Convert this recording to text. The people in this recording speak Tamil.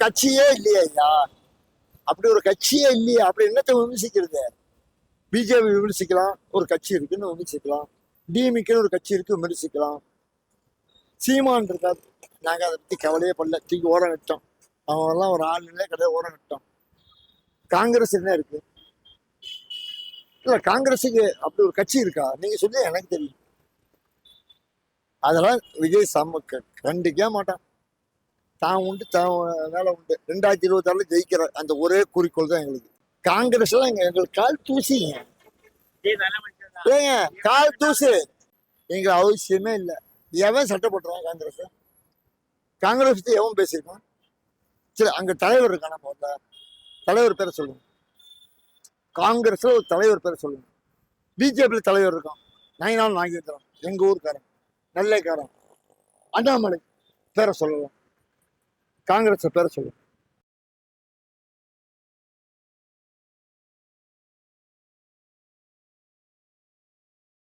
கட்சியே இல்லையா ஐயா? அப்படி ஒரு கட்சியே இல்லையா? அப்படி என்னத்தை விமர்சிக்கிறது? பிஜேபி விமர்சிக்கலாம், ஒரு கட்சி இருக்குன்னு விமர்சிக்கலாம். டிஎம்கேன்னு ஒரு கட்சி இருக்கு விமர்சிக்கலாம். சீமான் இருக்காது, நாங்க அதை பத்தி கவலையே பண்ணல, தூக்கி ஓரம் கட்டோம். அவங்கெல்லாம் ஒரு ஆளுநரே கிடையாது, ஓரம் கட்டோம். காங்கிரஸ் என்ன இருக்கு? இல்ல காங்கிரஸுக்கு அப்படி ஒரு கட்சி இருக்கா? நீங்க சொல்லி எனக்கு தெரியும். அதெல்லாம் விஜய் கண்டிக்கவே மாட்டான். தான் உண்டு, தான் வேலை உண்டு. 2026 ஜெயிக்கிற அந்த ஒரே குறிக்கோள் தான் எங்களுக்கு. காங்கிரஸ் எல்லாம் எங்களுக்கு கால் தூசிங்க. ஏங்க கால் தூசு, எங்க அவசியமே இல்லை. எவன் சட்டை போட்டுறான் காங்கிரஸ்? காங்கிரஸ் பத்தி எவன் பேசியிருக்கான்? சரி, அங்க தலைவர் இருக்கான, முதல்ல தலைவர் பேரை சொல்லுங்க. காங்கிரஸ்ல ஒரு தலைவர் பேரை சொல்லுங்க. பிஜேபி தலைவர் இருக்கான், நயினாள் நாகேந்திரன், எங்க ஊருக்காரன், நெல்லைக்காரன். அண்ணாமலை பேரை சொல்லலாம், காங்கிரஸ் பேரை சொல்லுங்க.